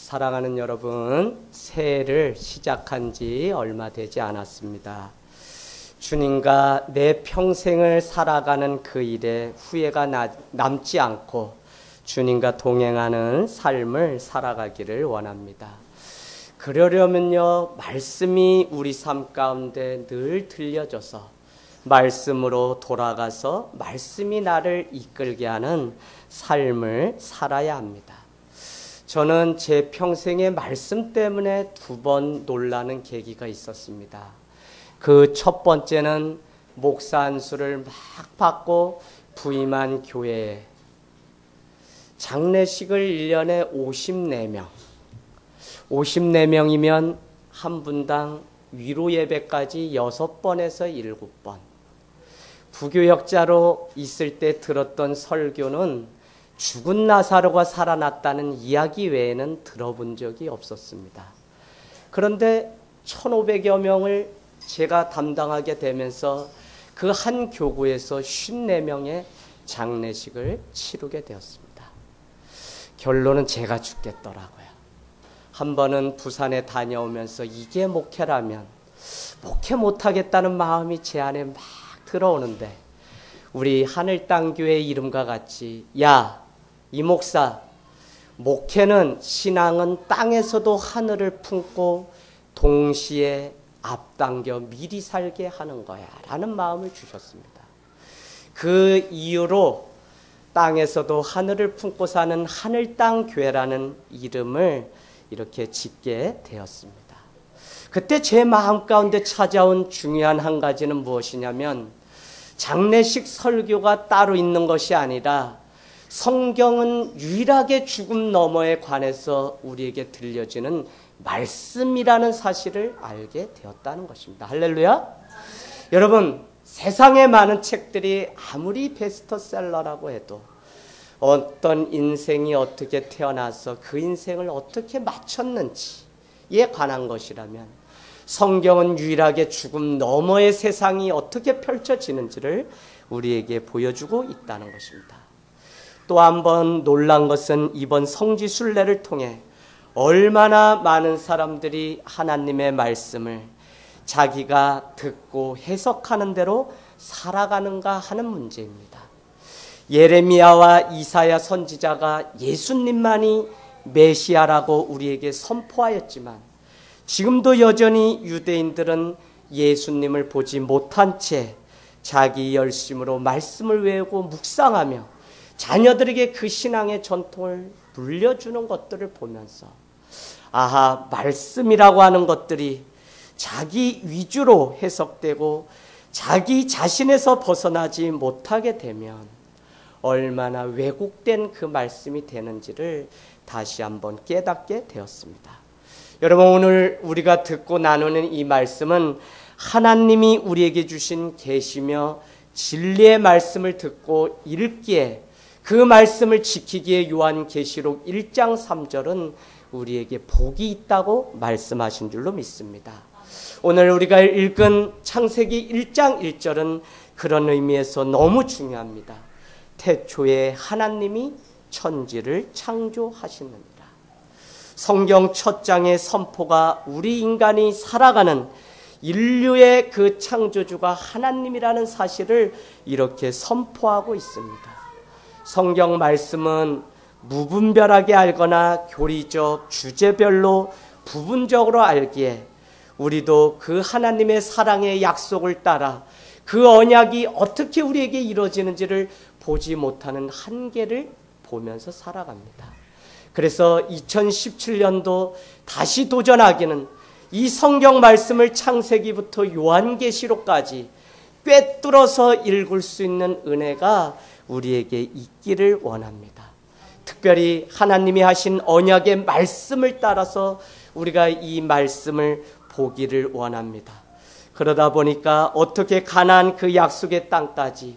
사랑하는 여러분, 새해를 시작한 지 얼마 되지 않았습니다. 주님과 내 평생을 살아가는 그 일에 후회가 남지 않고 주님과 동행하는 삶을 살아가기를 원합니다. 그러려면요, 말씀이 우리 삶 가운데 늘 들려져서 말씀으로 돌아가서 말씀이 나를 이끌게 하는 삶을 살아야 합니다. 저는 제 평생의 말씀 때문에 2번 놀라는 계기가 있었습니다. 그 첫 번째는 목사 안수를 막 받고 부임한 교회에 장례식을 1년에 54명이면 한 분당 위로 예배까지 6번에서 7번. 부교역자로 있을 때 들었던 설교는 죽은 나사로가 살아났다는 이야기 외에는 들어본 적이 없었습니다. 그런데 1,500여 명을 제가 담당하게 되면서 그 한 교구에서 54명의 장례식을 치르게 되었습니다. 결론은 제가 죽겠더라고요. 한 번은 부산에 다녀오면서 이게 목회라면 목회 못하겠다는 마음이 제 안에 막 들어오는데 우리 하늘땅교회 이름과 같이 야, 이 목사, 목회는 신앙은 땅에서도 하늘을 품고 동시에 앞당겨 미리 살게 하는 거야 라는 마음을 주셨습니다. 그 이유로 땅에서도 하늘을 품고 사는 하늘땅교회라는 이름을 이렇게 짓게 되었습니다. 그때 제 마음 가운데 찾아온 중요한 한 가지는 무엇이냐면 장례식 설교가 따로 있는 것이 아니라 성경은 유일하게 죽음 너머에 관해서 우리에게 들려지는 말씀이라는 사실을 알게 되었다는 것입니다. 할렐루야. 여러분, 세상에 많은 책들이 아무리 베스트셀러라고 해도 어떤 인생이 어떻게 태어나서 그 인생을 어떻게 마쳤는지에 관한 것이라면 성경은 유일하게 죽음 너머의 세상이 어떻게 펼쳐지는지를 우리에게 보여주고 있다는 것입니다. 또 한 번 놀란 것은 이번 성지순례를 통해 얼마나 많은 사람들이 하나님의 말씀을 자기가 듣고 해석하는 대로 살아가는가 하는 문제입니다. 예레미야와 이사야 선지자가 예수님만이 메시아라고 우리에게 선포하였지만 지금도 여전히 유대인들은 예수님을 보지 못한 채 자기 열심으로 말씀을 외우고 묵상하며 자녀들에게 그 신앙의 전통을 물려주는 것들을 보면서 아하, 말씀이라고 하는 것들이 자기 위주로 해석되고 자기 자신에서 벗어나지 못하게 되면 얼마나 왜곡된 그 말씀이 되는지를 다시 한번 깨닫게 되었습니다. 여러분, 오늘 우리가 듣고 나누는 이 말씀은 하나님이 우리에게 주신 계시며 진리의 말씀을 듣고 읽기에 그 말씀을 지키기에 요한계시록 1장 3절은 우리에게 복이 있다고 말씀하신 줄로 믿습니다. 오늘 우리가 읽은 창세기 1장 1절은 그런 의미에서 너무 중요합니다. 태초에 하나님이 천지를 창조하시느니라. 성경 첫 장의 선포가 우리 인간이 살아가는 인류의 그 창조주가 하나님이라는 사실을 이렇게 선포하고 있습니다. 성경 말씀은 무분별하게 알거나 교리적, 주제별로 부분적으로 알기에 우리도 그 하나님의 사랑의 약속을 따라 그 언약이 어떻게 우리에게 이루어지는지를 보지 못하는 한계를 보면서 살아갑니다. 그래서 2017년도 다시 도전하기는 이 성경 말씀을 창세기부터 요한계시록까지 꿰뚫어서 읽을 수 있는 은혜가 우리에게 있기를 원합니다. 특별히 하나님이 하신 언약의 말씀을 따라서 우리가 이 말씀을 보기를 원합니다. 그러다 보니까 어떻게 가나안 그 약속의 땅까지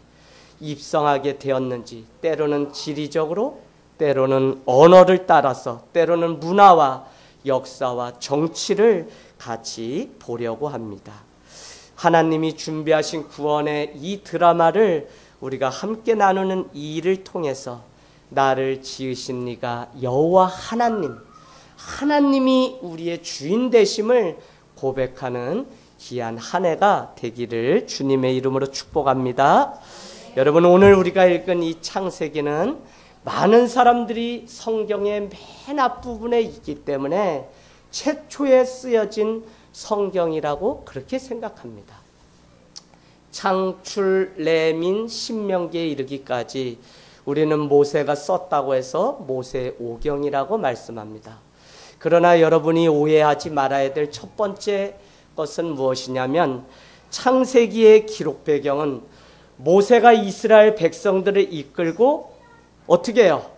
입성하게 되었는지 때로는 지리적으로, 때로는 언어를 따라서, 때로는 문화와 역사와 정치를 같이 보려고 합니다. 하나님이 준비하신 구원의 이 드라마를 우리가 함께 나누는 이 일을 통해서 나를 지으신 이가 여호와 하나님, 하나님이 우리의 주인 되심을 고백하는 귀한 한 해가 되기를 주님의 이름으로 축복합니다. 여러분, 오늘 우리가 읽은 이 창세기는 많은 사람들이 성경의 맨 앞부분에 있기 때문에 최초에 쓰여진 성경이라고 그렇게 생각합니다. 창출, 레민, 신명기에 이르기까지 우리는 모세가 썼다고 해서 모세오경이라고 말씀합니다. 그러나 여러분이 오해하지 말아야 될 첫 번째 것은 무엇이냐면, 창세기의 기록 배경은 모세가 이스라엘 백성들을 이끌고 어떻게 해요?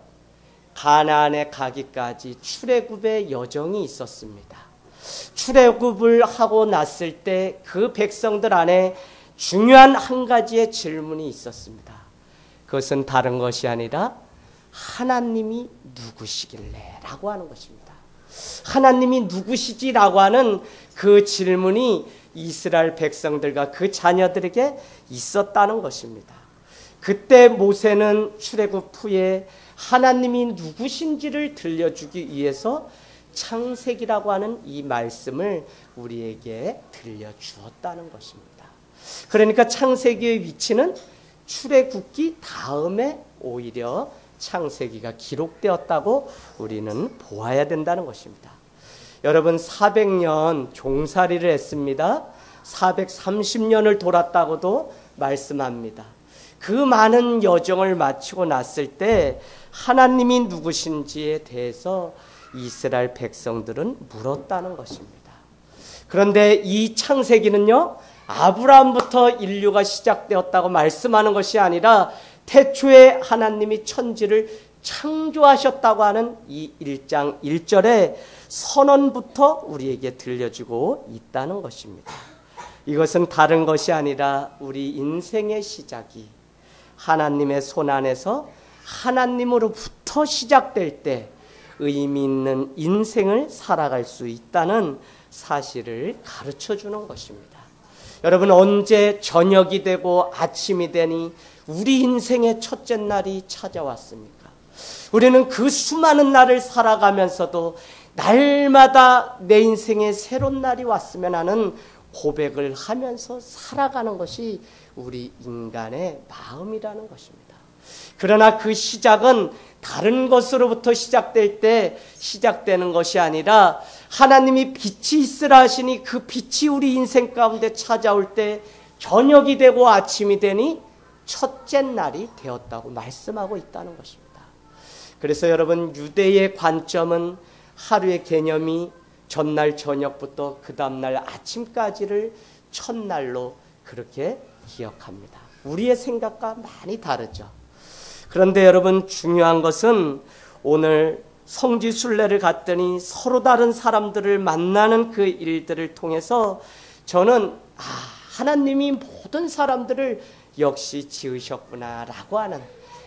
가나안에 가기까지 출애굽의 여정이 있었습니다. 출애굽을 하고 났을 때 그 백성들 안에 중요한 한 가지의 질문이 있었습니다. 그것은 다른 것이 아니라 하나님이 누구시길래? 라고 하는 것입니다. 하나님이 누구시지라고 하는 그 질문이 이스라엘 백성들과 그 자녀들에게 있었다는 것입니다. 그때 모세는 출애굽 후에 하나님이 누구신지를 들려주기 위해서 창세기라고 하는 이 말씀을 우리에게 들려주었다는 것입니다. 그러니까 창세기의 위치는 출애굽기 다음에 오히려 창세기가 기록되었다고 우리는 보아야 된다는 것입니다. 여러분, 400년 종살이를 했습니다. 430년을 돌았다고도 말씀합니다. 그 많은 여정을 마치고 났을 때 하나님이 누구신지에 대해서 이스라엘 백성들은 물었다는 것입니다. 그런데 이 창세기는요, 아브라함부터 인류가 시작되었다고 말씀하는 것이 아니라 태초에 하나님이 천지를 창조하셨다고 하는 이 1장 1절의 선언부터 우리에게 들려주고 있다는 것입니다. 이것은 다른 것이 아니라 우리 인생의 시작이 하나님의 손 안에서 하나님으로부터 시작될 때 의미 있는 인생을 살아갈 수 있다는 사실을 가르쳐 주는 것입니다. 여러분, 언제 저녁이 되고 아침이 되니 우리 인생의 첫째 날이 찾아왔습니까? 우리는 그 수많은 날을 살아가면서도 날마다 내 인생에 새로운 날이 왔으면 하는 고백을 하면서 살아가는 것이 우리 인간의 마음이라는 것입니다. 그러나 그 시작은 다른 것으로부터 시작될 때 시작되는 것이 아니라 하나님이 빛이 있으라 하시니 그 빛이 우리 인생 가운데 찾아올 때 저녁이 되고 아침이 되니 첫째 날이 되었다고 말씀하고 있다는 것입니다. 그래서 여러분, 유대의 관점은 하루의 개념이 전날 저녁부터 그 다음날 아침까지를 첫날로 그렇게 기억합니다. 우리의 생각과 많이 다르죠. 그런데 여러분, 중요한 것은 오늘 성지순례를 갔더니 서로 다른 사람들을 만나는 그 일들을 통해서 저는 하나님이 모든 사람들을 역시 지으셨구나라고 하는,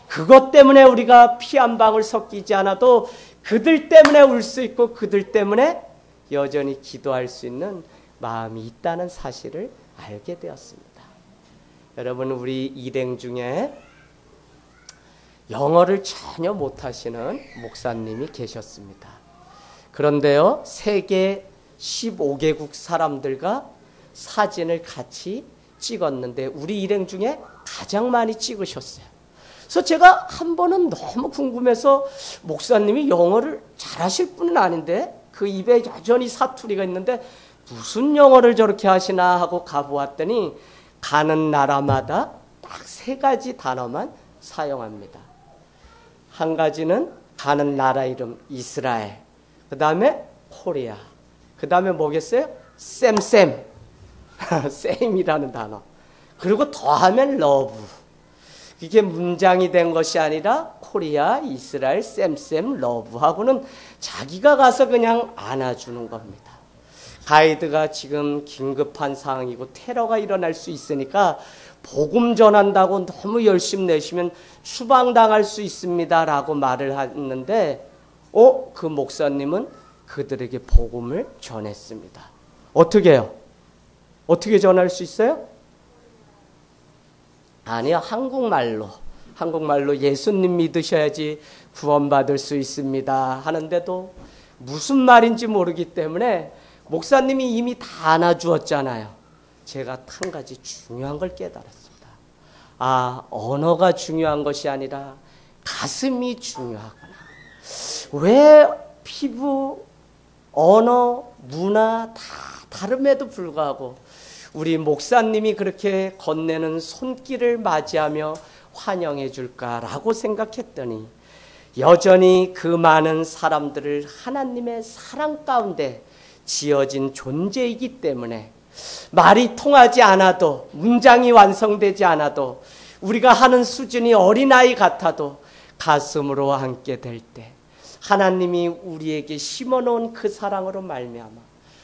그것 때문에 우리가 피 한 방울 섞이지 않아도 그들 때문에 울 수 있고 그들 때문에 여전히 기도할 수 있는 마음이 있다는 사실을 알게 되었습니다. 여러분, 우리 일행 중에 영어를 전혀 못하시는 목사님이 계셨습니다. 그런데요, 세계 15개국 사람들과 사진을 같이 찍었는데 우리 일행 중에 가장 많이 찍으셨어요. 그래서 제가 한 번은 너무 궁금해서, 목사님이 영어를 잘하실 분은 아닌데 그 입에 여전히 사투리가 있는데 무슨 영어를 저렇게 하시나 하고 가보았더니 가는 나라마다 딱 3가지 단어만 사용합니다. 한 가지는 가는 나라 이름 이스라엘, 그 다음에 코리아, 그 다음에 뭐겠어요? 쌤 쌤이라는 단어, 그리고 더하면 러브. 이게 문장이 된 것이 아니라 코리아, 이스라엘, 쌤, 러브하고는 자기가 가서 그냥 안아주는 겁니다. 가이드가 지금 긴급한 상황이고 테러가 일어날 수 있으니까 복음 전한다고 너무 열심히 내시면 추방당할 수 있습니다 라고 말을 했는데 그 목사님은 그들에게 복음을 전했습니다. 어떻게 해요? 어떻게 전할 수 있어요? 아니요, 한국말로 예수님 믿으셔야지 구원받을 수 있습니다 하는데도 무슨 말인지 모르기 때문에 목사님이 이미 다 안아주었잖아요. 제가 한 가지 중요한 걸 깨달았습니다. 아, 언어가 중요한 것이 아니라 가슴이 중요하구나. 왜 피부, 언어, 문화 다 다름에도 불구하고 우리 목사님이 그렇게 건네는 손길을 맞이하며 환영해 줄까라고 생각했더니 여전히 그 많은 사람들을 하나님의 사랑 가운데 지어진 존재이기 때문에 말이 통하지 않아도, 문장이 완성되지 않아도, 우리가 하는 수준이 어린아이 같아도 가슴으로 안게 될 때 하나님이 우리에게 심어놓은 그 사랑으로 말미암아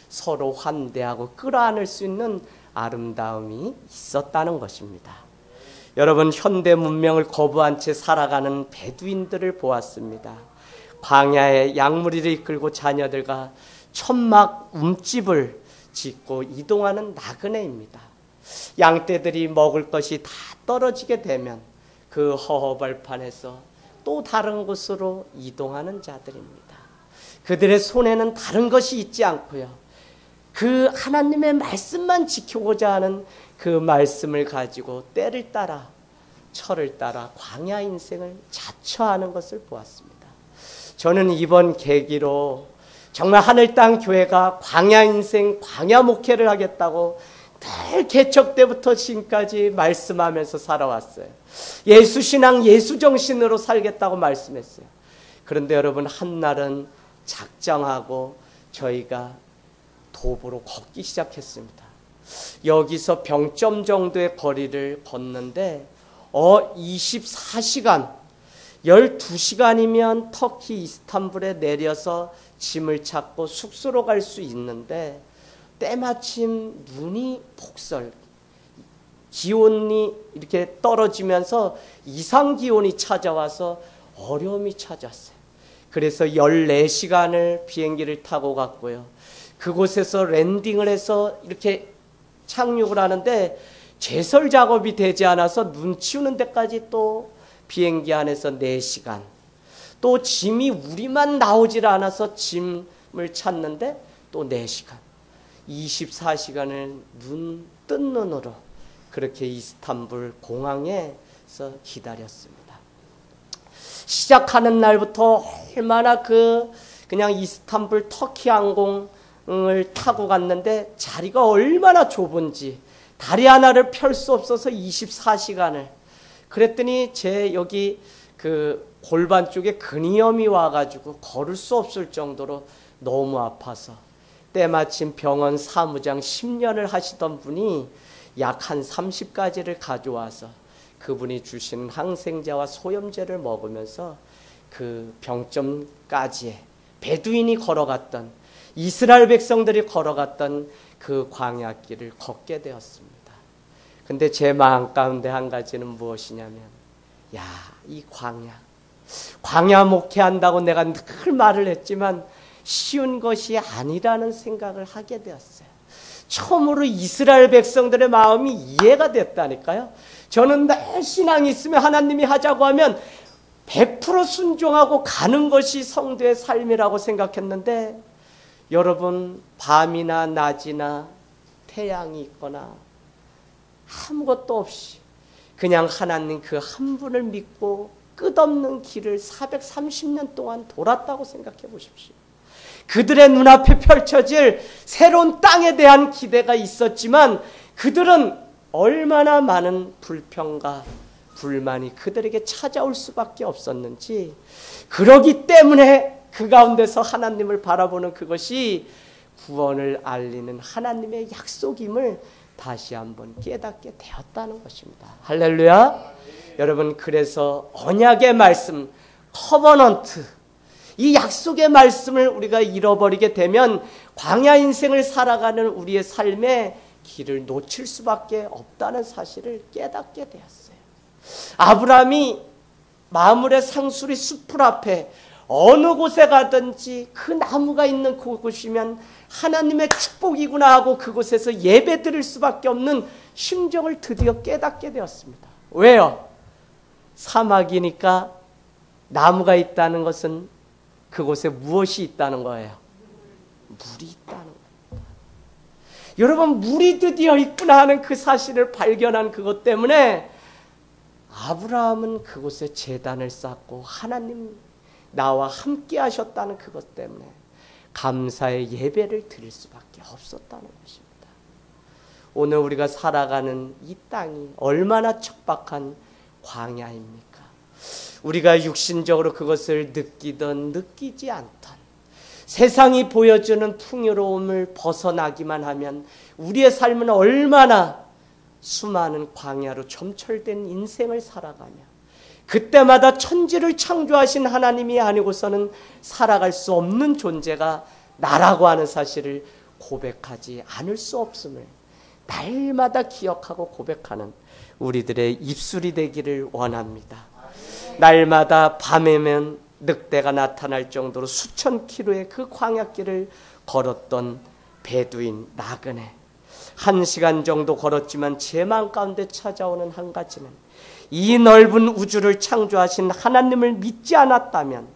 서로 환대하고 끌어안을 수 있는 아름다움이 있었다는 것입니다. 여러분, 현대 문명을 거부한 채 살아가는 베두인들을 보았습니다. 광야에 양무리를 이끌고 자녀들과 천막 움집을 짓고 이동하는 나그네입니다. 양떼들이 먹을 것이 다 떨어지게 되면 그 허허벌판에서 또 다른 곳으로 이동하는 자들입니다. 그들의 손에는 다른 것이 있지 않고요, 그 하나님의 말씀만 지키고자 하는 그 말씀을 가지고 때를 따라 철을 따라 광야 인생을 자처하는 것을 보았습니다. 저는 이번 계기로 정말 하늘 땅 교회가 광야 인생, 광야 목회를 하겠다고 늘 개척 때부터 지금까지 말씀하면서 살아왔어요. 예수신앙, 예수정신으로 살겠다고 말씀했어요. 그런데 여러분, 한날은 작정하고 저희가 도보로 걷기 시작했습니다. 여기서 병점 정도의 거리를 걷는데 24시간, 12시간이면 터키 이스탄불에 내려서 짐을 찾고 숙소로 갈 수 있는데 때마침 눈이 폭설, 기온이 이렇게 떨어지면서 이상기온이 찾아와서 어려움이 찾았어요. 그래서 14시간을 비행기를 타고 갔고요. 그곳에서 랜딩을 해서 이렇게 착륙을 하는데 제설 작업이 되지 않아서 눈 치우는 데까지 또 비행기 안에서 4시간, 또 짐이 우리만 나오질 않아서 짐을 찾는데 또 4시간, 24시간을 눈 뜬 눈으로 그렇게 이스탄불 공항에서 기다렸습니다. 시작하는 날부터 얼마나 그냥 이스탄불 터키 항공을 타고 갔는데 자리가 얼마나 좁은지 다리 하나를 펼 수 없어서 24시간을, 그랬더니 제 여기 그 골반 쪽에 근위염이 와가지고 걸을 수 없을 정도로 너무 아파서 때마침 병원 사무장 10년을 하시던 분이 약 한 30가지를 가져와서 그분이 주신 항생제와 소염제를 먹으면서 그 병점까지의 베두인이 걸어갔던, 이스라엘 백성들이 걸어갔던 그 광야길을 걷게 되었습니다. 근데 제 마음 가운데 한 가지는 무엇이냐면, 야, 이 광야 목회한다고 내가 늘 말을 했지만 쉬운 것이 아니라는 생각을 하게 되었어요. 처음으로 이스라엘 백성들의 마음이 이해가 됐다니까요. 저는 늘 신앙이 있으면 하나님이 하자고 하면 100% 순종하고 가는 것이 성도의 삶이라고 생각했는데, 여러분, 밤이나 낮이나 태양이 있거나 아무것도 없이 그냥 하나님 그 한 분을 믿고 끝없는 길을 430년 동안 돌았다고 생각해 보십시오. 그들의 눈앞에 펼쳐질 새로운 땅에 대한 기대가 있었지만 그들은 얼마나 많은 불평과 불만이 그들에게 찾아올 수밖에 없었는지, 그러기 때문에 그 가운데서 하나님을 바라보는 그것이 구원을 알리는 하나님의 약속임을 다시 한번 깨닫게 되었다는 것입니다. 할렐루야. 여러분, 그래서 언약의 말씀, 커버넌트, 이 약속의 말씀을 우리가 잃어버리게 되면 광야 인생을 살아가는 우리의 삶의 길을 놓칠 수밖에 없다는 사실을 깨닫게 되었어요. 아브라함이 마므레 상수리 숲을 앞에 어느 곳에 가든지 그 나무가 있는 그곳이면 하나님의 축복이구나 하고 그곳에서 예배 드릴 수밖에 없는 심정을 드디어 깨닫게 되었습니다. 왜요? 사막이니까 나무가 있다는 것은 그곳에 무엇이 있다는 거예요? 물이 있다는 거예요. 여러분, 물이 드디어 있구나 하는 그 사실을 발견한 그것 때문에 아브라함은 그곳에 제단을 쌓고 하나님 나와 함께 하셨다는 그것 때문에 감사의 예배를 드릴 수밖에 없었다는 것입니다. 오늘 우리가 살아가는 이 땅이 얼마나 척박한 광야입니까? 우리가 육신적으로 그것을 느끼든 느끼지 않던 세상이 보여주는 풍요로움을 벗어나기만 하면 우리의 삶은 얼마나 수많은 광야로 점철된 인생을 살아가며 그때마다 천지를 창조하신 하나님이 아니고서는 살아갈 수 없는 존재가 나라고 하는 사실을 고백하지 않을 수 없음을 날마다 기억하고 고백하는 우리들의 입술이 되기를 원합니다. 날마다 밤에면 늑대가 나타날 정도로 수천 킬로의 그 광야길을 걸었던 베두인 나그네, 1시간 정도 걸었지만 제 마음 가운데 찾아오는 한 가지는 이 넓은 우주를 창조하신 하나님을 믿지 않았다면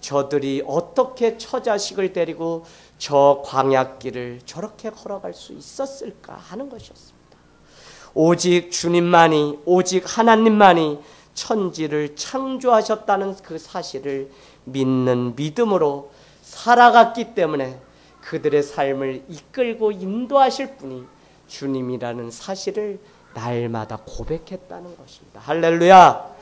저들이 어떻게 처자식을 데리고 저 광야길을 저렇게 걸어갈 수 있었을까 하는 것이었습니다. 오직 주님만이, 오직 하나님만이 천지를 창조하셨다는 그 사실을 믿는 믿음으로 살아갔기 때문에 그들의 삶을 이끌고 인도하실 분이 주님이라는 사실을 날마다 고백했다는 것입니다. 할렐루야!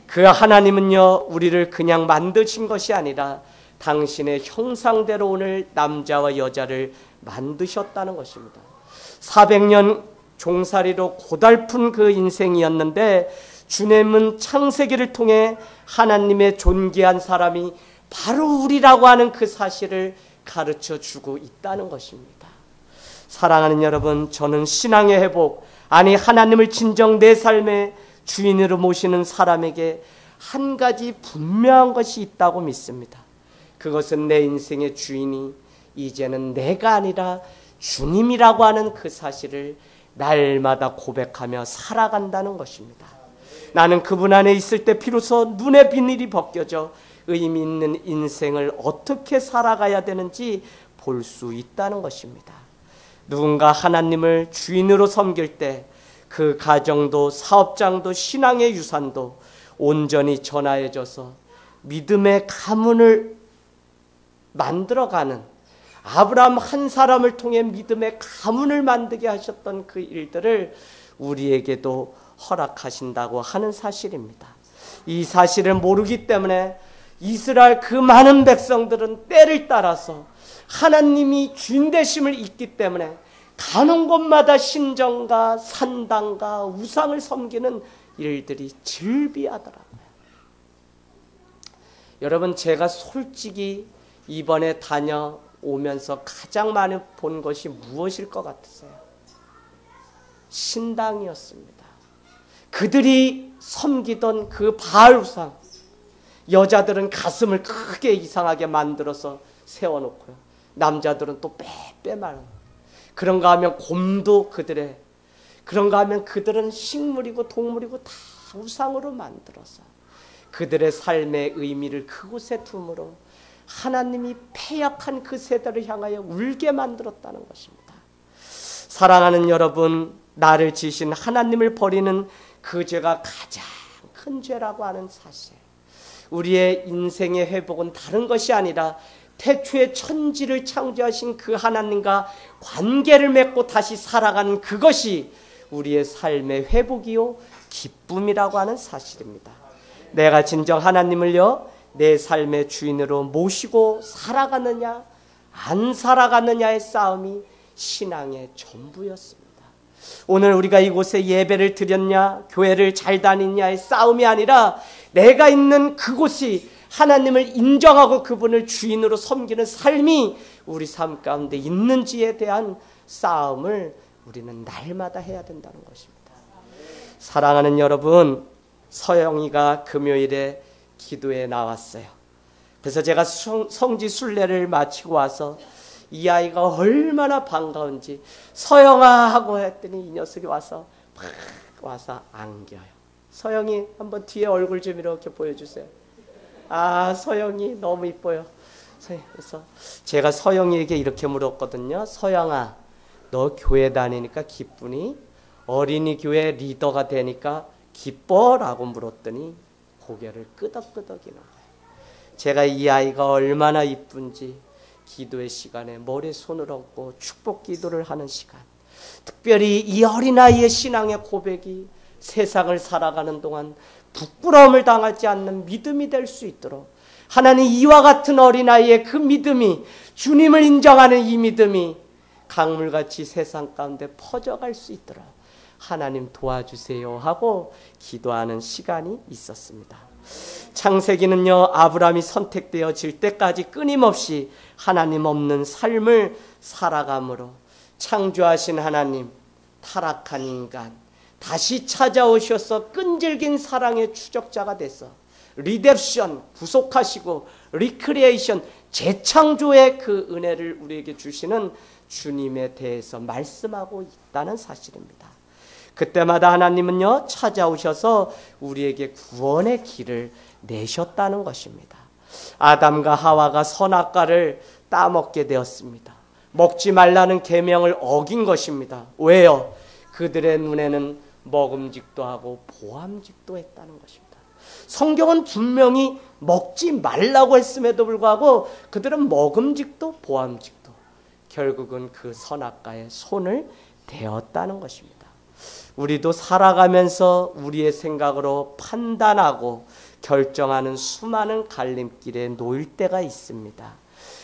그 하나님은요, 우리를 그냥 만드신 것이 아니라 당신의 형상대로 오늘 남자와 여자를 만드셨다는 것입니다. 400년 종살이로 고달픈 그 인생이었는데 주님은 창세기를 통해 하나님의 존귀한 사람이 바로 우리라고 하는 그 사실을 가르쳐 주고 있다는 것입니다. 사랑하는 여러분, 저는 신앙의 회복, 아니 하나님을 진정 내 삶의 주인으로 모시는 사람에게 한 가지 분명한 것이 있다고 믿습니다. 그것은 내 인생의 주인이 이제는 내가 아니라 주님이라고 하는 그 사실을 날마다 고백하며 살아간다는 것입니다. 나는 그분 안에 있을 때 비로소 눈의 비닐이 벗겨져 의미 있는 인생을 어떻게 살아가야 되는지 볼 수 있다는 것입니다. 누군가 하나님을 주인으로 섬길 때 그 가정도 사업장도 신앙의 유산도 온전히 전하여져서 믿음의 가문을 만들어가는, 아브라함 한 사람을 통해 믿음의 가문을 만들게 하셨던 그 일들을 우리에게도 허락하신다고 하는 사실입니다. 이 사실을 모르기 때문에 이스라엘 그 많은 백성들은 때를 따라서 하나님이 주인 되심을 잊기 때문에 가는 곳마다 신전과 산당과 우상을 섬기는 일들이 즐비하더라고요. 여러분, 제가 솔직히 이번에 다녀오면서 가장 많이 본 것이 무엇일 것 같으세요? 신당이었습니다. 그들이 섬기던 그 바알 우상, 여자들은 가슴을 크게 이상하게 만들어서 세워놓고요, 남자들은 또 빼빼 마른, 그런가 하면 곰도 그들의, 그런가 하면 그들은 식물이고 동물이고 다 우상으로 만들어서 그들의 삶의 의미를 그곳에 둠으로 하나님이 패역한 그 세대를 향하여 울게 만들었다는 것입니다. 사랑하는 여러분, 나를 지으신 하나님을 버리는 그 죄가 가장 큰 죄라고 하는 사실, 우리의 인생의 회복은 다른 것이 아니라 태초에 천지를 창조하신 그 하나님과 관계를 맺고 다시 살아가는 그것이 우리의 삶의 회복이요 기쁨이라고 하는 사실입니다. 내가 진정 하나님을요 내 삶의 주인으로 모시고 살아가느냐 안 살아가느냐의 싸움이 신앙의 전부였습니다. 오늘 우리가 이곳에 예배를 드렸냐, 교회를 잘 다니냐의 싸움이 아니라 내가 있는 그곳이 하나님을 인정하고 그분을 주인으로 섬기는 삶이 우리 삶 가운데 있는지에 대한 싸움을 우리는 날마다 해야 된다는 것입니다. 사랑하는 여러분, 서영이가 금요일에 기도에 나왔어요. 그래서 제가 성지 순례를 마치고 와서 이 아이가 얼마나 반가운지 서영아 하고 했더니 이 녀석이 와서 막 와서 안겨요. 서영이 한번 뒤에 얼굴 좀 이렇게 보여주세요. 아, 서영이 너무 이뻐요. 그래서 제가 서영이에게 이렇게 물었거든요. 서영아, 너 교회 다니니까 기쁘니? 어린이 교회 리더가 되니까 기뻐? 라고 물었더니 고개를 끄덕끄덕이는 거예요. 제가 이 아이가 얼마나 이쁜지 기도의 시간에 머리에 손을 얹고 축복 기도를 하는 시간, 특별히 이 어린아이의 신앙의 고백이 세상을 살아가는 동안 부끄러움을 당하지 않는 믿음이 될 수 있도록 하나님, 이와 같은 어린아이의 그 믿음이, 주님을 인정하는 이 믿음이 강물같이 세상 가운데 퍼져갈 수 있도록 하나님 도와주세요 하고 기도하는 시간이 있었습니다. 창세기는요, 아브라함이 선택되어질 때까지 끊임없이 하나님 없는 삶을 살아감으로 창조하신 하나님, 타락한 인간 다시 찾아오셔서 끈질긴 사랑의 추적자가 돼서 리뎀션, 구속하시고 리크리에이션, 재창조의 그 은혜를 우리에게 주시는 주님에 대해서 말씀하고 있다는 사실입니다. 그때마다 하나님은요, 찾아오셔서 우리에게 구원의 길을 내셨다는 것입니다. 아담과 하와가 선악과를 따먹게 되었습니다. 먹지 말라는 계명을 어긴 것입니다. 왜요? 그들의 눈에는 먹음직도 하고 보암직도 했다는 것입니다. 성경은 분명히 먹지 말라고 했음에도 불구하고 그들은 먹음직도 보암직도, 결국은 그 선악과에 손을 대었다는 것입니다. 우리도 살아가면서 우리의 생각으로 판단하고 결정하는 수많은 갈림길에 놓일 때가 있습니다.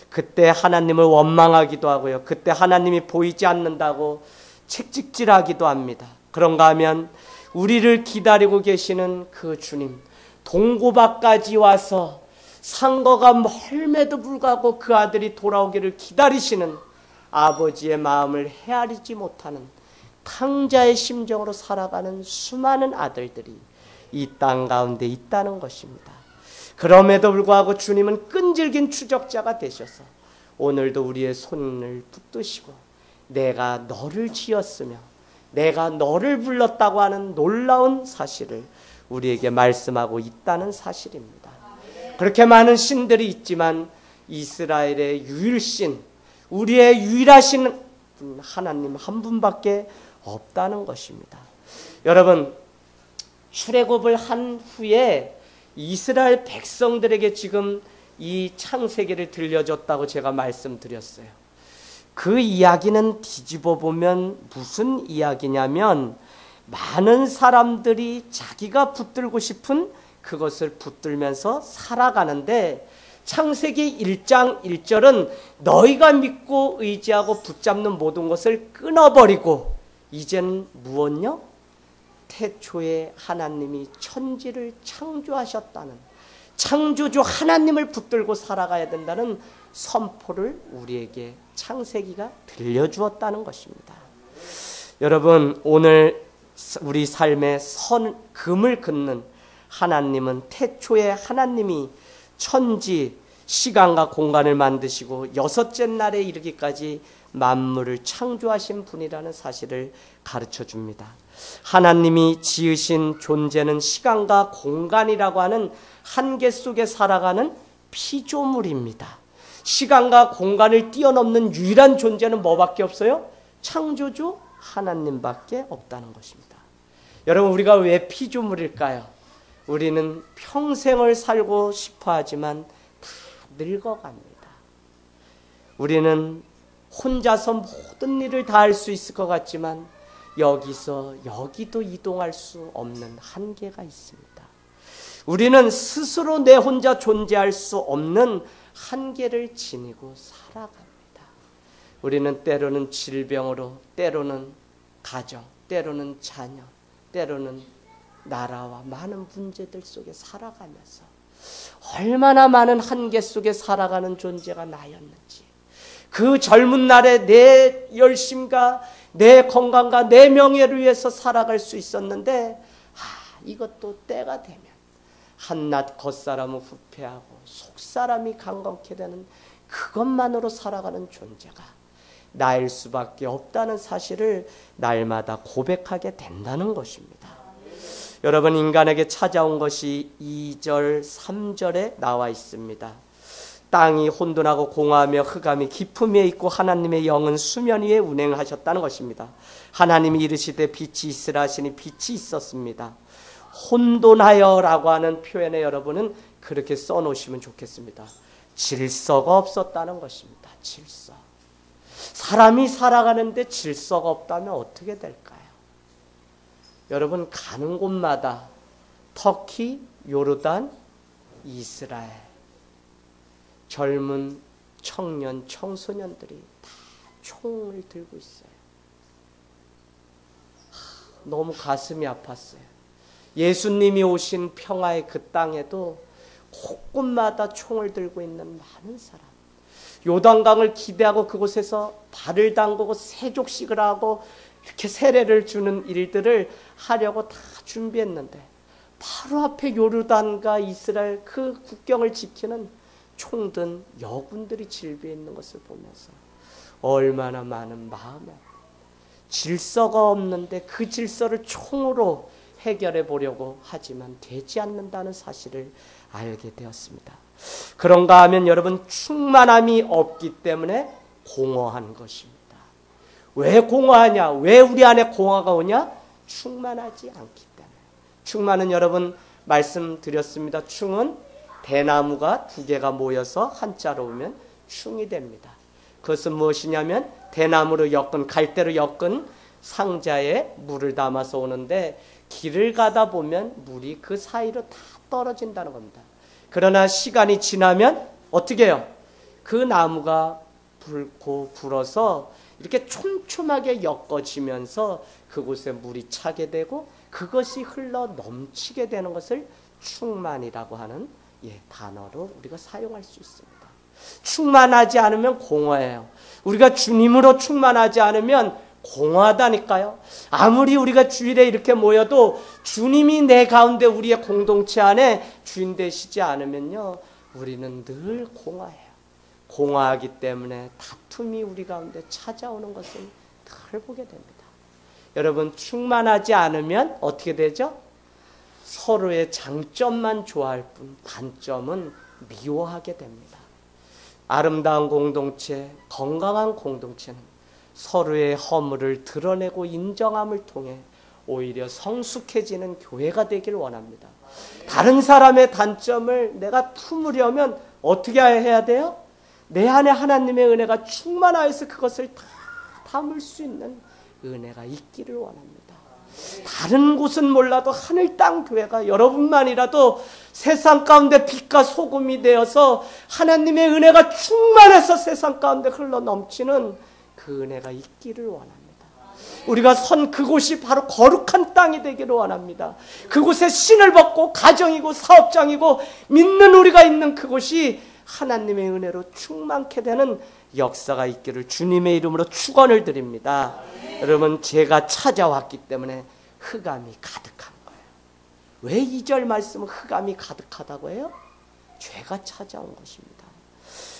그때 하나님을 원망하기도 하고요. 그때 하나님이 보이지 않는다고 책찍질하기도 합니다. 그런가 하면 우리를 기다리고 계시는 그 주님, 동고밭까지 와서 상거가 멀매도 불구하고 그 아들이 돌아오기를 기다리시는 아버지의 마음을 헤아리지 못하는 탕자의 심정으로 살아가는 수많은 아들들이 이 땅 가운데 있다는 것입니다. 그럼에도 불구하고 주님은 끈질긴 추적자가 되셔서 오늘도 우리의 손을 붙드시고 내가 너를 지었으며 내가 너를 불렀다고 하는 놀라운 사실을 우리에게 말씀하고 있다는 사실입니다. 그렇게 많은 신들이 있지만 이스라엘의 유일신, 우리의 유일하신 하나님 한 분밖에 없다는 것입니다. 여러분, 출애굽을 한 후에 이스라엘 백성들에게 지금 이 창세기를 들려줬다고 제가 말씀드렸어요. 그 이야기는 뒤집어 보면 무슨 이야기냐면 많은 사람들이 자기가 붙들고 싶은 그것을 붙들면서 살아가는데 창세기 1장 1절은 너희가 믿고 의지하고 붙잡는 모든 것을 끊어버리고 이제는 무엇요? 태초에 하나님이 천지를 창조하셨다는, 창조주 하나님을 붙들고 살아가야 된다는 선포를 우리에게 창세기가 들려주었다는 것입니다. 여러분, 오늘 우리 삶의 금을 긋는 하나님은 태초에 하나님이 천지, 시간과 공간을 만드시고 여섯째 날에 이르기까지 만물을 창조하신 분이라는 사실을 가르쳐 줍니다. 하나님이 지으신 존재는 시간과 공간이라고 하는 한계 속에 살아가는 피조물입니다. 시간과 공간을 뛰어넘는 유일한 존재는 뭐밖에 없어요? 창조주 하나님밖에 없다는 것입니다. 여러분, 우리가 왜 피조물일까요? 우리는 평생을 살고 싶어 하지만 다 늙어갑니다. 우리는 혼자서 모든 일을 다 할 수 있을 것 같지만 여기서 여기도 이동할 수 없는 한계가 있습니다. 우리는 스스로 내 혼자 존재할 수 없는 한계를 지니고 살아갑니다. 우리는 때로는 질병으로, 때로는 가정, 때로는 자녀, 때로는 나라와 많은 문제들 속에 살아가면서 얼마나 많은 한계 속에 살아가는 존재가 나였는지, 그 젊은 날에 내 열심과 내 건강과 내 명예를 위해서 살아갈 수 있었는데 이것도 때가 되면 한낱 겉사람은 후패하고 속사람이 강건케 되는 그것만으로 살아가는 존재가 나일 수밖에 없다는 사실을 날마다 고백하게 된다는 것입니다. 여러분, 인간에게 찾아온 것이 2절, 3절에 나와 있습니다. 땅이 혼돈하고 공허하며 흑암이 깊음에 있고 하나님의 영은 수면 위에 운행하셨다는 것입니다. 하나님이 이르시되 빛이 있으라 하시니 빛이 있었습니다. 혼돈하여라고 하는 표현에 여러분은 그렇게 써놓으시면 좋겠습니다. 질서가 없었다는 것입니다. 질서. 사람이 살아가는데 질서가 없다면 어떻게 될까요? 여러분, 가는 곳마다 터키, 요르단, 이스라엘 젊은 청년, 청소년들이 다 총을 들고 있어요. 너무 가슴이 아팠어요. 예수님이 오신 평화의 그 땅에도 곳곳마다 총을 들고 있는 많은 사람, 요단강을 기대하고 그곳에서 발을 담그고 세족식을 하고 이렇게 세례를 주는 일들을 하려고 다 준비했는데 바로 앞에 요르단과 이스라엘 그 국경을 지키는 총든 여군들이 질비해 있는 것을 보면서 얼마나 많은 마음에 질서가 없는데 그 질서를 총으로 해결해 보려고 하지만 되지 않는다는 사실을 알게 되었습니다. 그런가 하면 여러분, 충만함이 없기 때문에 공허한 것입니다. 왜 공허하냐? 왜 우리 안에 공허가 오냐? 충만하지 않기 때문에. 충만은 여러분 말씀드렸습니다. 충은 대나무가 두 개가 모여서 한자로 오면 충이 됩니다. 그것은 무엇이냐면 대나무로 엮은, 갈대로 엮은 상자에 물을 담아서 오는데 길을 가다 보면 물이 그 사이로 다 떨어진다는 겁니다. 그러나 시간이 지나면 어떻게 해요? 그 나무가 붉고 불어서 이렇게 촘촘하게 엮어지면서 그곳에 물이 차게 되고 그것이 흘러 넘치게 되는 것을 충만이라고 하는 단어로 우리가 사용할 수 있습니다. 충만하지 않으면 공허해요. 우리가 주님으로 충만하지 않으면 공허하다니까요. 아무리 우리가 주일에 이렇게 모여도 주님이 내 가운데 우리의 공동체 안에 주인 되시지 않으면요, 우리는 늘 공허해요. 공허하기 때문에 다툼이 우리 가운데 찾아오는 것을 늘 보게 됩니다. 여러분, 충만하지 않으면 어떻게 되죠? 서로의 장점만 좋아할 뿐 단점은 미워하게 됩니다. 아름다운 공동체, 건강한 공동체는 서로의 허물을 드러내고 인정함을 통해 오히려 성숙해지는 교회가 되길 원합니다. 다른 사람의 단점을 내가 품으려면 어떻게 해야 돼요? 내 안에 하나님의 은혜가 충만하여서 그것을 다 담을 수 있는 은혜가 있기를 원합니다. 다른 곳은 몰라도 하늘 땅 교회가 여러분만이라도 세상 가운데 빛과 소금이 되어서 하나님의 은혜가 충만해서 세상 가운데 흘러 넘치는 그 은혜가 있기를 원합니다. 우리가 선 그곳이 바로 거룩한 땅이 되기를 원합니다. 그곳에 신을 벗고 가정이고 사업장이고 믿는 우리가 있는 그곳이 하나님의 은혜로 충만케 되는 역사가 있기를 주님의 이름으로 축원을 드립니다. 여러분, 제가 찾아왔기 때문에 흑암이 가득한 거예요. 왜 2절 말씀은 흑암이 가득하다고 해요? 죄가 찾아온 것입니다.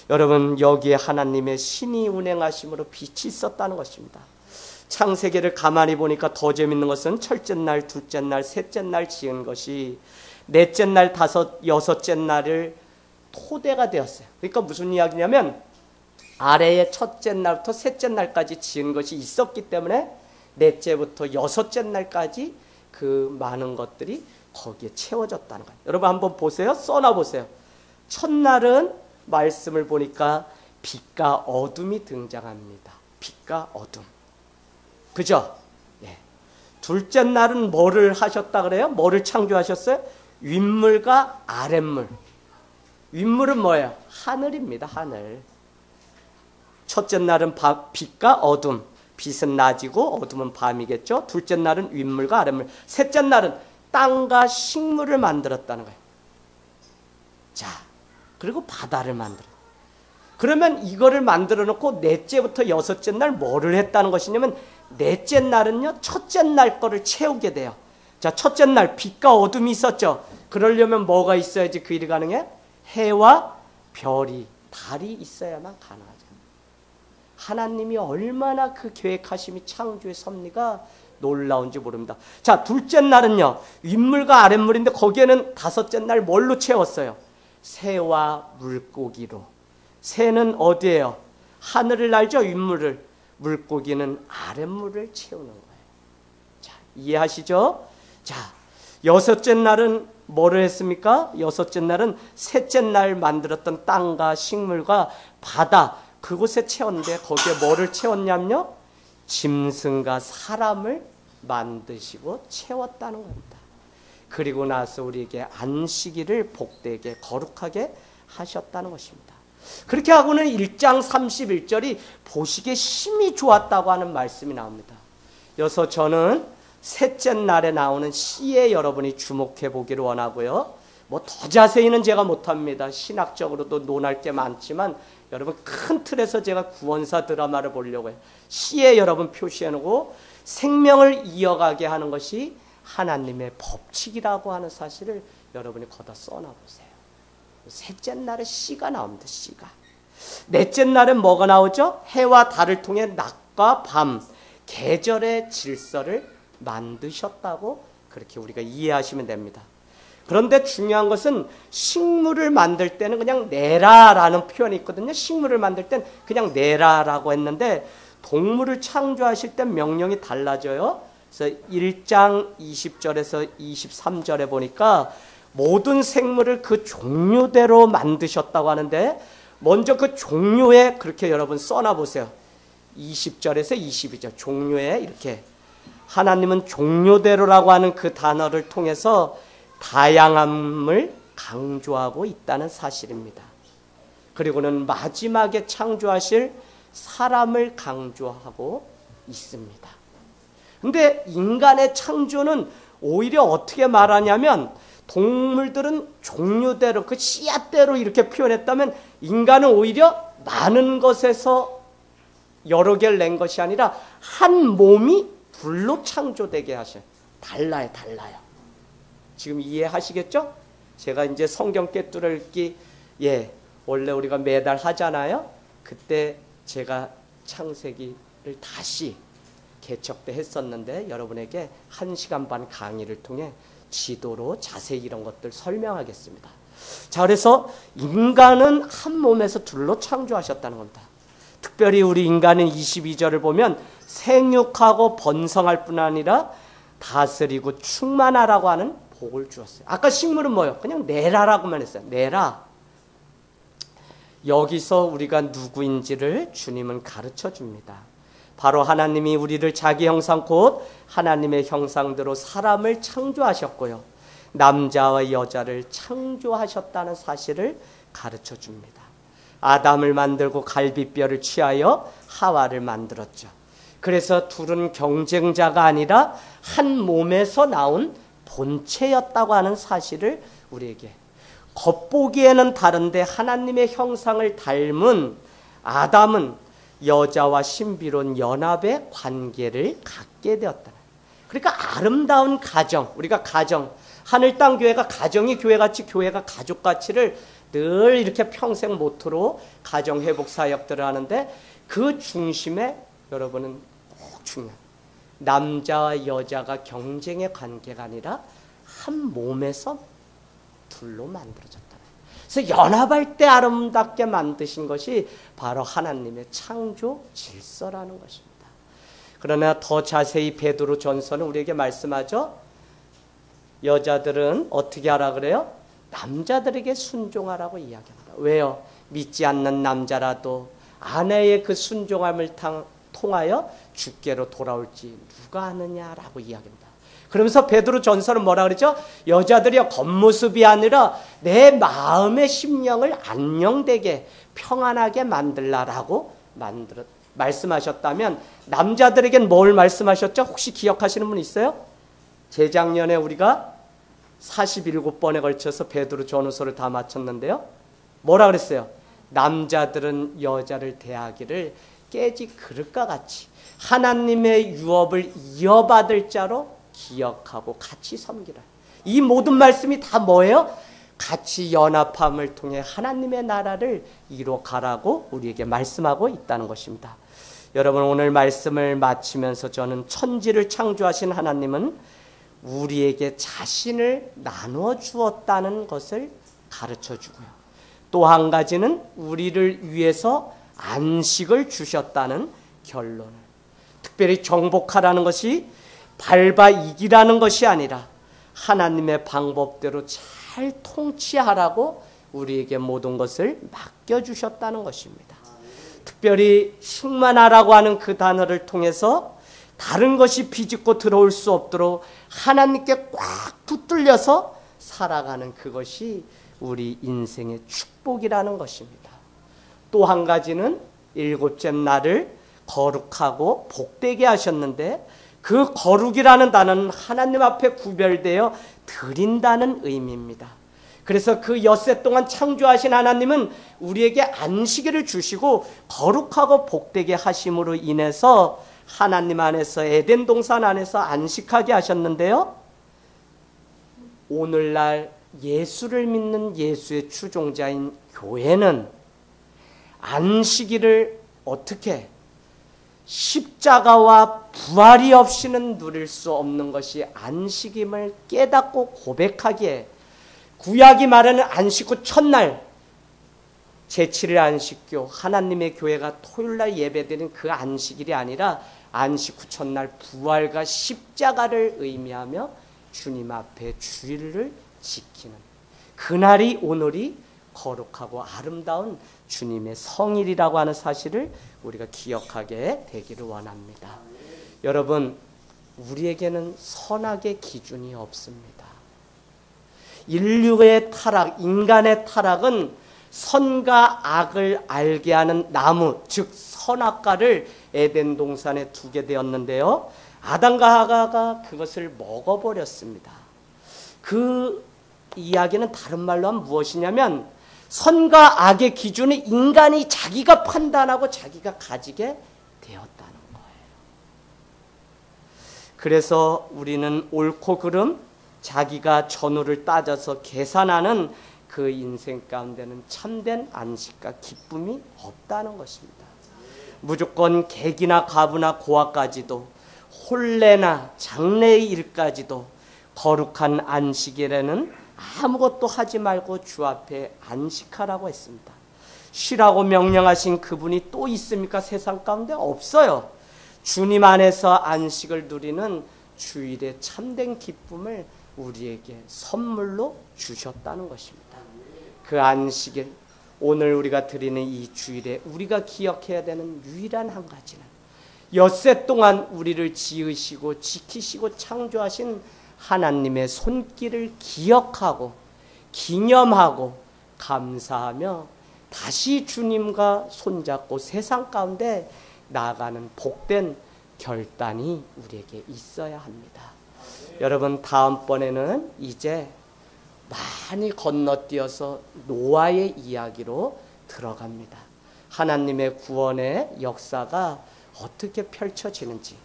여러분, 여기에 하나님의 신이 운행하심으로 빛이 있었다는 것입니다. 창세기를 가만히 보니까 더 재밌는 것은 첫째 날, 둘째 날, 셋째 날 지은 것이 넷째 날, 다섯, 여섯째 날을 토대가 되었어요. 그러니까 무슨 이야기냐면 아래에 첫째 날부터 셋째 날까지 지은 것이 있었기 때문에 넷째부터 여섯째 날까지 그 많은 것들이 거기에 채워졌다는 거예요. 여러분 한번 보세요. 써놔 보세요. 첫날은 말씀을 보니까 빛과 어둠이 등장합니다. 빛과 어둠. 그죠? 예. 둘째 날은 뭐를 하셨다 그래요? 뭐를 창조하셨어요? 윗물과 아랫물. 윗물은 뭐예요? 하늘입니다. 하늘. 첫째 날은 빛과 어둠. 빛은 낮이고 어둠은 밤이겠죠. 둘째 날은 윗물과 아랫물. 셋째 날은 땅과 식물을 만들었다는 거예요. 자, 그리고 바다를 만들어요. 그러면 이거를 만들어 놓고 넷째부터 여섯째 날 뭐를 했다는 것이냐면 넷째 날은요, 첫째 날 거를 채우게 돼요. 자, 첫째 날 빛과 어둠이 있었죠. 그러려면 뭐가 있어야지 그 일이 가능해? 해와 별이, 달이 있어야만 가능하죠. 하나님이 얼마나 그 계획하심이 창조의 섭리가 놀라운지 모릅니다. 자, 둘째 날은요, 윗물과 아랫물인데 거기에는 다섯째 날 뭘로 채웠어요? 새와 물고기로. 새는 어디예요? 하늘을 날죠, 윗물을. 물고기는 아랫물을 채우는 거예요. 자, 이해하시죠? 자, 여섯째 날은 뭐를 했습니까? 여섯째 날은 셋째 날 만들었던 땅과 식물과 바다, 그곳에 채웠는데 거기에 뭐를 채웠냐면요, 짐승과 사람을 만드시고 채웠다는 겁니다. 그리고 나서 우리에게 안식일을 복되게 거룩하게 하셨다는 것입니다. 그렇게 하고는 1장 31절이 보시기에 심히 좋았다고 하는 말씀이 나옵니다. 여기서 저는 셋째 날에 나오는 시에 여러분이 주목해 보기를 원하고요. 뭐 더 자세히는 제가 못합니다. 신학적으로도 논할 게 많지만 여러분 큰 틀에서 제가 구원사 드라마를 보려고 해요. 시에 여러분 표시해 놓고 생명을 이어가게 하는 것이 하나님의 법칙이라고 하는 사실을 여러분이 거다 써놔 보세요. 셋째 날에 시가 나옵니다. 시가. 넷째 날엔 뭐가 나오죠? 해와 달을 통해 낮과 밤, 계절의 질서를 만드셨다고 그렇게 우리가 이해하시면 됩니다. 그런데 중요한 것은 식물을 만들 때는 그냥 내라라는 표현이 있거든요. 식물을 만들 땐 그냥 내라라고 했는데 동물을 창조하실 땐 명령이 달라져요. 그래서 1장 20절에서 23절에 보니까 모든 생물을 그 종류대로 만드셨다고 하는데 먼저 그 종류에 그렇게 여러분 써놔 보세요. 20절에서 22절 종류에 이렇게 하나님은 종류대로라고 하는 그 단어를 통해서 다양함을 강조하고 있다는 사실입니다. 그리고는 마지막에 창조하실 사람을 강조하고 있습니다. 근데 인간의 창조는 오히려 어떻게 말하냐면 동물들은 종류대로 그 씨앗대로 이렇게 표현했다면 인간은 오히려 많은 것에서 여러 개를 낸 것이 아니라 한 몸이 둘로 창조되게 하셔요. 달라요. 지금 이해하시겠죠? 제가 이제 성경 꿰뚫어 읽기 원래 우리가 매달 하잖아요. 그때 제가 창세기를 다시 개척 때 했었는데 여러분에게 1시간 반 강의를 통해 지도로 자세히 이런 것들 설명하겠습니다. 자, 그래서 인간은 한 몸에서 둘로 창조하셨다는 겁니다. 특별히 우리 인간은 22절을 보면 생육하고 번성할 뿐 아니라 다스리고 충만하라고 하는 복을 주었어요. 아까 식물은 뭐예요? 그냥 내라라고만 했어요. 내라. 여기서 우리가 누구인지를 주님은 가르쳐 줍니다. 바로 하나님이 우리를 자기 형상 곧 하나님의 형상대로 사람을 창조하셨고요. 남자와 여자를 창조하셨다는 사실을 가르쳐 줍니다. 아담을 만들고 갈비뼈를 취하여 하와를 만들었죠. 그래서 둘은 경쟁자가 아니라 한 몸에서 나온 본체였다고 하는 사실을 우리에게, 겉보기에는 다른데 하나님의 형상을 닮은 아담은 여자와 신비로운 연합의 관계를 갖게 되었다. 그러니까 아름다운 가정, 우리가 가정, 하늘 땅 교회가 가정이 교회같이, 교회가 가족같이를 늘 이렇게 평생 모토로 가정 회복 사역들을 하는데 그 중심에 여러분은 꼭 중요한 남자와 여자가 경쟁의 관계가 아니라 한 몸에서 둘로 만들어졌다. 그래서 연합할 때 아름답게 만드신 것이 바로 하나님의 창조 질서라는 것입니다. 그러나 더 자세히 베드로 전서는 우리에게 말씀하죠. 여자들은 어떻게 하라 그래요? 남자들에게 순종하라고 이야기합니다. 왜요? 믿지 않는 남자라도 아내의 그 순종함을 통하여 주께로 돌아올지 누가 아느냐라고 이야기합니다. 그러면서 베드로 전서는 뭐라 그러죠? 여자들이요, 겉모습이 아니라 내 마음의 심령을 안녕되게 평안하게 만들라라고 말씀하셨다면 남자들에겐 뭘 말씀하셨죠? 혹시 기억하시는 분 있어요? 재작년에 우리가 47번에 걸쳐서 베드로 전후서를 다 마쳤는데요. 뭐라 그랬어요? 남자들은 여자를 대하기를 깨지 그릇과 같이 하나님의 유업을 이어받을 자로 기억하고 같이 섬기라. 이 모든 말씀이 다 뭐예요? 같이 연합함을 통해 하나님의 나라를 이루어가라고 우리에게 말씀하고 있다는 것입니다. 여러분, 오늘 말씀을 마치면서 저는 천지를 창조하신 하나님은 우리에게 자신을 나누어 주었다는 것을 가르쳐 주고요. 또 한 가지는 우리를 위해서 안식을 주셨다는 결론을, 특별히 정복하라는 것이 밟아 이기라는 것이 아니라 하나님의 방법대로 잘 통치하라고 우리에게 모든 것을 맡겨주셨다는 것입니다. 특별히 충만하라고 하는 그 단어를 통해서 다른 것이 비집고 들어올 수 없도록 하나님께 꽉 붙들려서 살아가는 그것이 우리 인생의 축복이라는 것입니다. 또 한 가지는 일곱째 날을 거룩하고 복되게 하셨는데, 그 거룩이라는 단어는 하나님 앞에 구별되어 드린다는 의미입니다. 그래서 그 엿새 동안 창조하신 하나님은 우리에게 안식일을 주시고 거룩하고 복되게 하심으로 인해서 하나님 안에서, 에덴 동산 안에서 안식하게 하셨는데요, 오늘날 예수를 믿는 예수의 추종자인 교회는 안식일을 어떻게, 십자가와 부활이 없이는 누릴 수 없는 것이 안식임을 깨닫고 고백하기에, 구약이 말하는 안식 후 첫날 제7일 안식교, 하나님의 교회가 토요일날 예배드리는 그 안식일이 아니라 안식 후 첫날 부활과 십자가를 의미하며 주님 앞에 주일을 지키는 그날이, 오늘이 거룩하고 아름다운 주님의 성일이라고 하는 사실을 우리가 기억하게 되기를 원합니다. 여러분, 우리에게는 선악의 기준이 없습니다. 인류의 타락, 인간의 타락은 선과 악을 알게 하는 나무, 즉 선악과를 에덴 동산에 두게 되었는데요, 아담과 하가가 그것을 먹어버렸습니다. 그 이야기는 다른 말로 하면 무엇이냐면, 선과 악의 기준을 인간이 자기가 판단하고 자기가 가지게 되었다는 거예요. 그래서 우리는 옳고 그름, 자기가 전후를 따져서 계산하는 그 인생 가운데는 참된 안식과 기쁨이 없다는 것입니다. 무조건 객이나 가부나 고아까지도, 혼례나 장래의 일까지도 거룩한 안식일에는 아무것도 하지 말고 주 앞에 안식하라고 했습니다. 쉬라고 명령하신 그분이 또 있습니까? 세상 가운데 없어요. 주님 안에서 안식을 누리는 주일의 참된 기쁨을 우리에게 선물로 주셨다는 것입니다. 그 안식일, 오늘 우리가 드리는 이 주일에 우리가 기억해야 되는 유일한 한 가지는, 엿새 동안 우리를 지으시고 지키시고 창조하신 하나님의 손길을 기억하고 기념하고 감사하며 다시 주님과 손잡고 세상 가운데 나아가는 복된 결단이 우리에게 있어야 합니다. 여러분, 다음번에는 이제 많이 건너뛰어서 노아의 이야기로 들어갑니다. 하나님의 구원의 역사가 어떻게 펼쳐지는지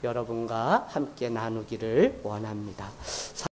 여러분과 함께 나누기를 원합니다.